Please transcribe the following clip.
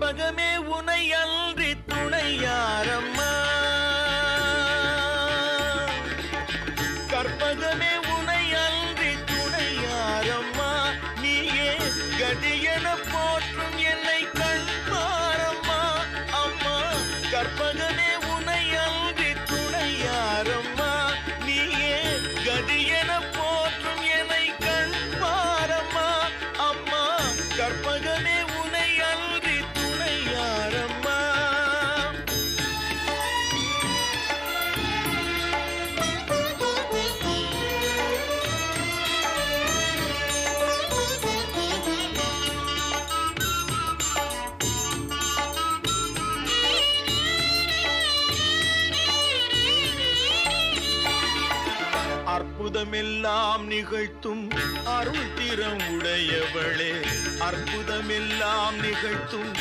கற்பகமே உனை அன்றி துணையாரம்மா, கற்பகமே உனை அன்றி துணையாரம்மா, நீயே கதியென போற்றும் என்னை கண்பாரம்மா. அம்மா கற்பகமே உனை அன்றி துணையாரம்மா, நீயே கதியென போற்றும் என்னை கண்பாரம்மா. அம்மா கற்பகமே உனை அன்றி துணையாரம்மா. அற்புதமெல்லாம் நிகழ்த்தும் அருள் திறம் உடையவளே, அற்புதமெல்லாம் நிகழ்த்தும்